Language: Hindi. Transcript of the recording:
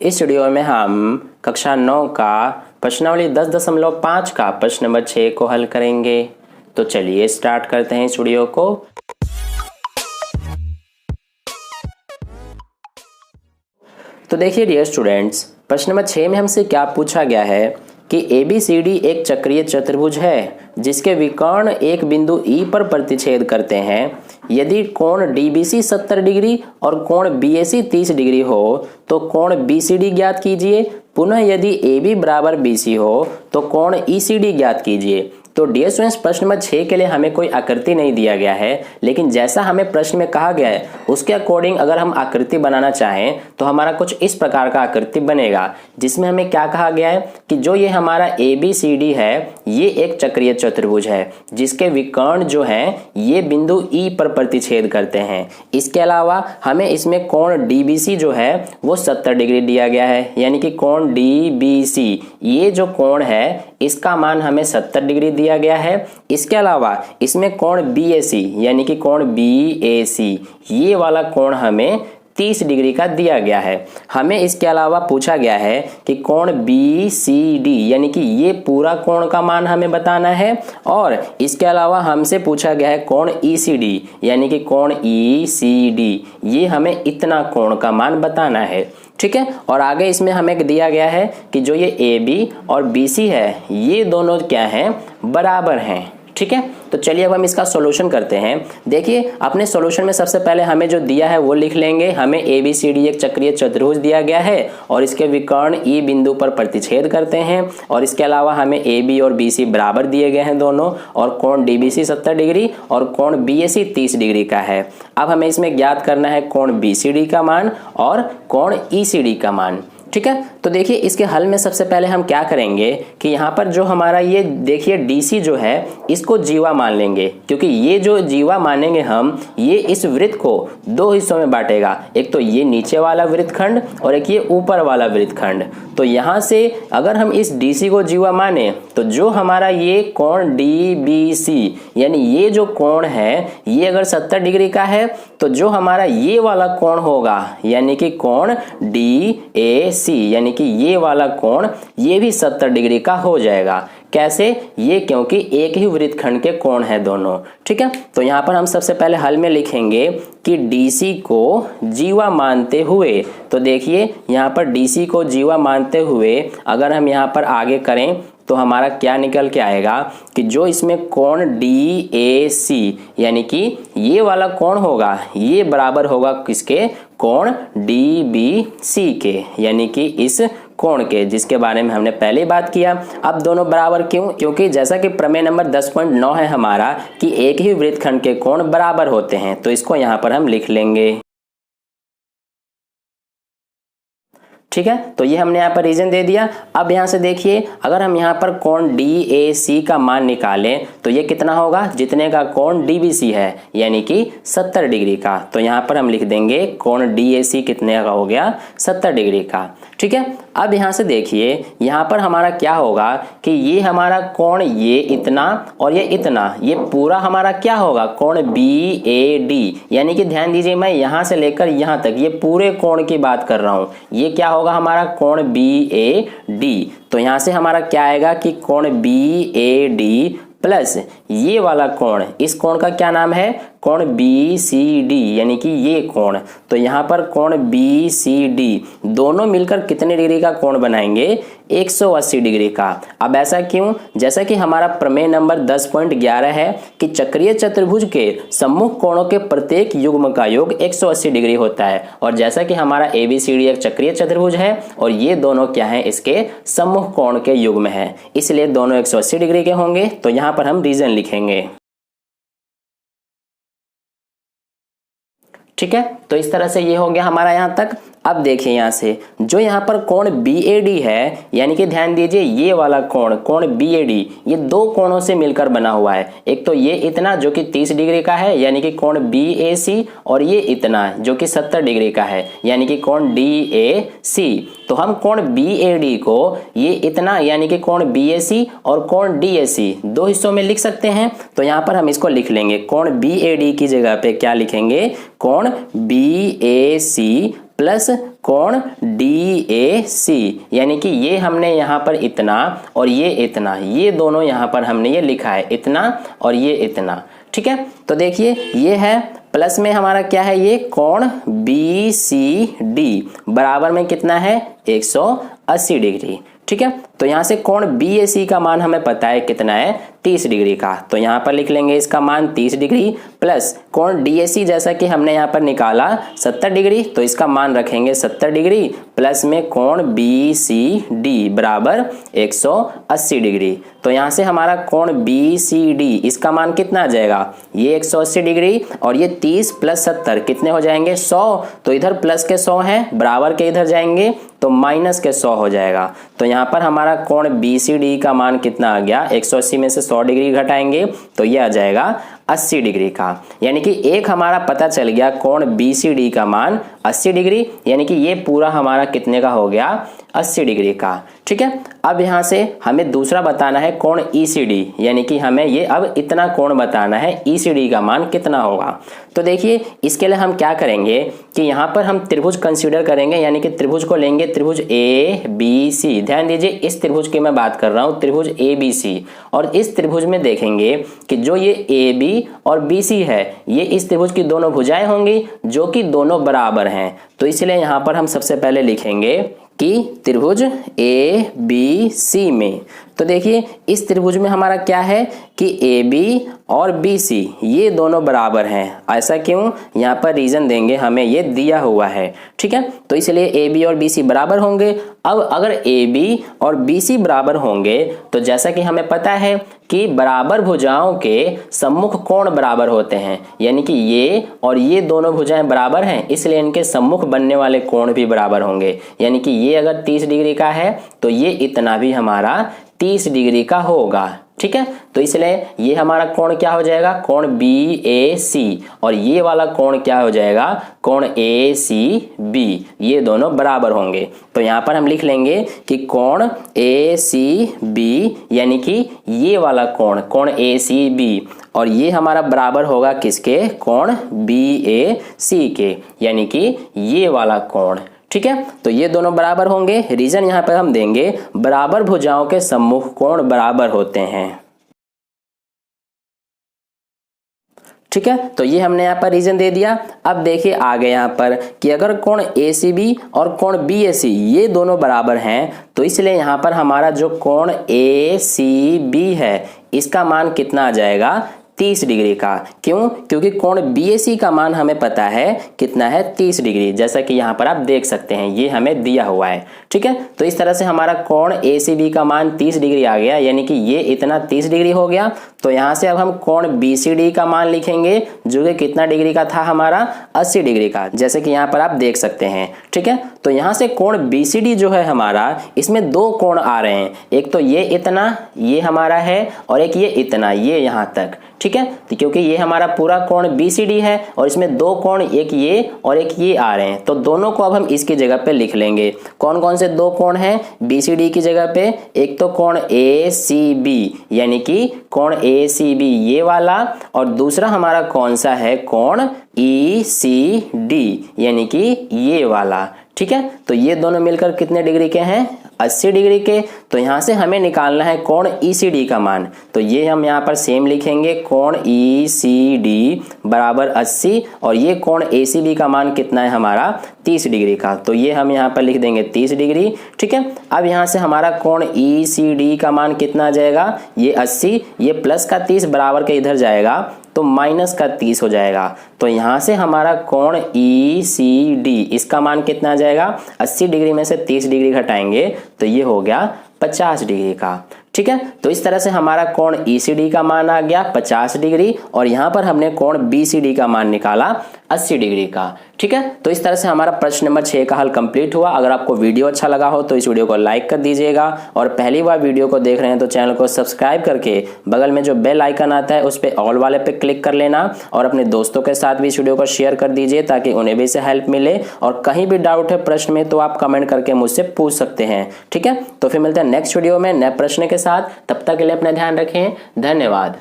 इस वीडियो में हम कक्षा 9 का प्रश्नावली 10.5 का प्रश्न नंबर 6 को हल करेंगे। तो चलिए स्टार्ट करते हैं इस वीडियो को। तो देखिए डियर स्टूडेंट्स, प्रश्न नंबर 6 में हमसे क्या पूछा गया है कि ABCD एक चक्रीय चतुर्भुज है जिसके विकर्ण एक बिंदु E पर प्रतिच्छेद करते हैं। यदि कोण DBC 70 डिग्री और कोण BAC 30 डिग्री हो तो कोण BCD ज्ञात कीजिए। पुनः यदि AB बराबर BC हो तो कोण ECD ज्ञात कीजिए। तो डियर स्टूडेंट्स, प्रश्न नंबर 6 के लिए हमें कोई आकृति नहीं दिया गया है, लेकिन जैसा हमें प्रश्न में कहा गया है उसके अकॉर्डिंग अगर हम आकृति बनाना चाहें तो हमारा कुछ इस प्रकार का आकृति बनेगा, जिसमें हमें क्या कहा गया है कि जो ये हमारा ABCD है ये एक चक्रीय चतुर्भुज है जिसके विकर्ण जो हैं ये बिंदु E पर प्रतिच्छेद करते हैं। इसके अलावा हमें इसमें कोण DBC जो है वो 70 डिग्री दिया गया है, यानी कि कोण DBC ये जो कोण है इसका मान हमें 70 डिग्री दिया गया है। इसके अलावा इसमें कोण BAC यानी कि कोण BAC ये वाला कोण हमें 30 डिग्री का दिया गया है। हमें इसके अलावा पूछा गया है कि कोण BCD यानी कि ये पूरा कोण का मान हमें बताना है, और इसके अलावा हमसे पूछा गया है कोण ECD यानी कि कोण ECD ये हमें इतना कोण का मान बताना है। ठीक है, और आगे इसमें हमें दिया गया है कि जो ये AB और BC है ये दोनों क्या हैं, बराबर हैं। ठीक है, तो चलिए अब हम इसका सॉल्यूशन करते हैं। देखिए अपने सॉल्यूशन में सबसे पहले हमें जो दिया है वो लिख लेंगे। हमें ABCD एक चक्रीय चतुर्भुज दिया गया है और इसके विकर्ण E बिंदु पर प्रतिच्छेद करते हैं, और इसके अलावा हमें AB और BC बराबर दिए गए हैं दोनों, और कोण DBC 70 डिग्री और कोण BAC 30 डिग्री का है। अब हमें इसमें ज्ञात करना है कोण BCD का मान और कोण ECD का मान। ठीक है, तो देखिए इसके हल में सबसे पहले हम क्या करेंगे कि यहाँ पर जो हमारा ये देखिए DC जो है इसको जीवा मान लेंगे, क्योंकि ये जो जीवा मानेंगे हम ये इस वृत्त को दो हिस्सों में बांटेगा, एक तो ये नीचे वाला वृत्तखंड और एक ये ऊपर वाला वृत्तखंड। तो यहाँ से अगर हम इस DC को जीवा माने तो जो हमारा ये कोण DBC यानी ये जो कोण है ये अगर 70 डिग्री का है तो जो हमारा ये वाला कोण होगा यानी कि कोण DAC यानी कि ये वाला कोण ये भी 70 डिग्री का हो जाएगा। कैसे? ये क्योंकि एक ही वृत्तखंड के कोण है दोनों। ठीक है, तो यहाँ पर हम सबसे पहले हल में लिखेंगे कि DC को जीवा मानते हुए, तो देखिए यहाँ पर DC को जीवा मानते हुए अगर हम यहाँ पर आगे करें तो हमारा क्या निकल के आएगा कि जो इसमें कोण DAC यानी कि ये वाला कोण होगा ये बराबर होगा किसके, कोण DBC के, यानी कि इस कोण के जिसके बारे में हमने पहले बात किया। अब दोनों बराबर क्यों? क्योंकि जैसा कि प्रमेय नंबर 10.9 है हमारा कि एक ही वृत्तखंड के कोण बराबर होते हैं, तो इसको यहाँ पर हम लिख लेंगे। ठीक है, तो ये हमने यहाँ पर रीजन दे दिया। अब यहाँ से देखिए अगर हम यहाँ पर कोण DAC का मान निकालें तो ये कितना होगा, जितने का कोण DBC है यानी कि 70 डिग्री का। तो यहाँ पर हम लिख देंगे कोण DAC कितने का हो गया, 70 डिग्री का। ठीक है, अब यहाँ से देखिए यहाँ पर हमारा क्या होगा कि ये हमारा कोण ये इतना और ये इतना, ये पूरा हमारा क्या होगा, कोण BAD यानी कि ध्यान दीजिए मैं यहाँ से लेकर यहाँ तक ये पूरे कोण की बात कर रहा हूँ। ये क्या होगा हमारा कोण BAD। तो यहाँ से हमारा क्या आएगा कि कोण BAD प्लस ये वाला कोण, इस कोण का क्या नाम है, कोण BCD यानी कि ये कोण। तो यहाँ पर कोण BCD दोनों मिलकर कितने डिग्री का कोण बनाएंगे, 180 डिग्री का। अब ऐसा क्यों? जैसा कि हमारा प्रमेय नंबर 10.11 है कि चक्रीय चतुर्भुज के सम्मुख कोणों के प्रत्येक युग्म का योग 180 डिग्री होता है, और जैसा कि हमारा ABCD एक चक्रीय चतुर्भुज है और ये दोनों क्या है, इसके सम्मुख कोण के युग्म है, इसलिए दोनों 180 डिग्री के होंगे। तो यहाँ पर हम रीजन लिखेंगे। ठीक है, तो इस तरह से ये हो गया हमारा यहाँ तक। अब देखिए यहाँ से जो यहाँ पर कोण BAD है यानी कि ध्यान दीजिए ये वाला कोण, कोण BAD ये दो कोणों से मिलकर बना हुआ है। एक तो ये इतना जो कि 30 डिग्री का है यानी कि कोण BAC, और ये इतना जो कि 70 डिग्री का है यानी कि कोण DAC। तो हम कोण BAD को ये इतना यानी कि कोण BAC और कोण DAC दो हिस्सों में लिख सकते हैं। तो यहाँ पर हम इसको लिख लेंगे, कोण BAD की जगह पे क्या लिखेंगे, कोण BAC प्लस कोण DAC, यानी कि ये हमने यहाँ पर इतना और ये इतना, ये दोनों यहाँ पर हमने ये लिखा है इतना और ये इतना। ठीक है, तो देखिए ये है प्लस में हमारा क्या है, ये कोण BCD बराबर में कितना है 180 डिग्री। ठीक है, तो यहाँ से कोण BAC का मान हमें पता है कितना है 30 डिग्री का, तो यहाँ पर लिख लेंगे इसका मान 30 डिग्री प्लस कोण DAC जैसा कि हमने यहाँ पर निकाला 70 डिग्री, तो इसका मान रखेंगे 70 डिग्री प्लस में कोण BCD बराबर 180 डिग्री। तो यहाँ से हमारा कोण BCD इसका मान कितना आ जाएगा, ये 180 डिग्री और ये 30 प्लस 70 कितने हो जाएंगे 100, तो इधर प्लस के 100 है, बराबर के इधर जाएंगे तो माइनस के 100 हो जाएगा। तो यहाँ पर हमारा कोण BCD का मान कितना आ गया, 180 में से 100 डिग्री घटाएंगे तो ये आ जाएगा 80 डिग्री का, यानी कि एक हमारा पता चल गया कोण BCD का मान 80 डिग्री, यानी कि ये पूरा हमारा कितने का हो गया 80 डिग्री का। ठीक है, अब यहाँ से हमें दूसरा बताना है कोण ECD, यानी कि हमें ये अब इतना कोण बताना है ECD का मान कितना होगा। तो देखिए इसके लिए हम क्या करेंगे कि यहाँ पर हम त्रिभुज कंसीडर करेंगे, यानी कि त्रिभुज को लेंगे त्रिभुज ABC। ध्यान दीजिए इस त्रिभुज की मैं बात कर रहा हूँ, त्रिभुज ABC, और इस त्रिभुज में देखेंगे कि जो ये AB और BC है ये इस त्रिभुज की दोनों भुजाएं होंगी जो कि दोनों बराबर हैं। तो इसलिए यहाँ पर हम सबसे पहले लिखेंगे कि त्रिभुज ABC में, तो देखिए इस त्रिभुज में हमारा क्या है कि AB और BC ये दोनों बराबर हैं। ऐसा क्यों, यहाँ पर रीजन देंगे, हमें ये दिया हुआ है। ठीक है, तो इसलिए AB और BC बराबर होंगे। अब अगर AB और BC बराबर होंगे तो जैसा कि हमें पता है कि बराबर भुजाओं के सम्मुख कोण बराबर होते हैं, यानी कि ये और ये दोनों भुजाएं बराबर हैं, इसलिए इनके सम्मुख बनने वाले कोण भी बराबर होंगे। यानी कि ये अगर 30 डिग्री का है तो ये इतना भी हमारा 30 डिग्री का होगा। ठीक है, तो इसलिए ये हमारा कोण क्या हो जाएगा, कोण BAC, और ये वाला कोण क्या हो जाएगा, कोण ACB, ये दोनों बराबर होंगे। तो यहाँ पर हम लिख लेंगे कि कोण ACB यानी कि ये वाला कोण, कोण ACB, और ये हमारा बराबर होगा किसके, कोण BAC के, यानी कि ये वाला कोण। ठीक है, तो ये दोनों बराबर होंगे। रीजन यहाँ पर हम देंगे बराबर भुजाओं के सम्मुख कोण बराबर होते हैं। ठीक है, तो ये हमने यहाँ पर रीजन दे दिया। अब देखिए आगे यहाँ पर कि अगर कोण ACB और कोण BAC ये दोनों बराबर हैं तो इसलिए यहाँ पर हमारा जो कोण ACB है इसका मान कितना आ जाएगा, 30 डिग्री का। क्यों, क्योंकि कोण BAC का मान हमें पता है कितना है 30 डिग्री, जैसा कि यहाँ पर आप देख सकते हैं ये हमें दिया हुआ है। ठीक है, तो इस तरह से हमारा कोण ACB का मान 30 डिग्री आ गया, यानी कि ये इतना 30 डिग्री हो गया। तो यहाँ से अब हम कोण BCD का मान लिखेंगे जो कि कितना डिग्री का था हमारा, 80 डिग्री का, जैसे कि यहाँ पर आप देख सकते हैं। ठीक है, तो यहाँ से कोण BCD जो है हमारा, इसमें दो कोण आ रहे हैं, एक तो ये इतना ये हमारा है और एक ये इतना ये यहाँ तक। ठीक है, तो क्योंकि ये हमारा पूरा कोण BCD है और इसमें दो कोण एक ये और एक ये आ रहे हैं, तो दोनों को अब हम इसकी जगह पे लिख लेंगे। कौन कौन से दो कोण हैं BCD की जगह पे, एक तो कोण ACB यानी कि कोण ACB ये वाला, और दूसरा हमारा कौन सा है, कोण ECD यानी कि ये वाला। ठीक है, तो ये दोनों मिलकर कितने डिग्री के हैं, 80 डिग्री के। तो यहाँ से हमें निकालना है कोण ECD का मान, तो ये हम यहाँ पर सेम लिखेंगे, कोण ECD बराबर 80, और ये कोण ACB का मान कितना है हमारा 30 डिग्री का, तो ये हम यहाँ पर लिख देंगे 30 डिग्री। ठीक है, अब यहाँ से हमारा कोण ECD का मान कितना आ जाएगा, ये 80, ये प्लस का 30 बराबर के इधर जाएगा तो माइनस का 30 हो जाएगा। तो यहाँ से हमारा कोण ECD इसका मान कितना आ जाएगा, 80 डिग्री में से 30 डिग्री घटाएंगे तो ये हो गया 50 डिग्री का। ठीक है, तो इस तरह से हमारा कोण ECD का मान आ गया 50 डिग्री, और यहाँ पर हमने कोण BCD का मान निकाला 80 डिग्री का। ठीक है, तो इस तरह से हमारा प्रश्न नंबर 6 का हल कंप्लीट हुआ। अगर आपको वीडियो अच्छा लगा हो तो इस वीडियो को लाइक कर दीजिएगा, और पहली बार वीडियो को देख रहे हैं तो चैनल को सब्सक्राइब करके बगल में जो बेल आइकन आता है उस पर ऑल वाले पे क्लिक कर लेना, और अपने दोस्तों के साथ भी इस वीडियो को शेयर कर दीजिए ताकि उन्हें भी इससे हेल्प मिले। और कहीं भी डाउट है प्रश्न में तो आप कमेंट करके मुझसे पूछ सकते हैं। ठीक है, तो फिर मिलते हैं नेक्स्ट वीडियो में नए प्रश्न के साथ, तब तक के लिए अपना ध्यान रखें। धन्यवाद।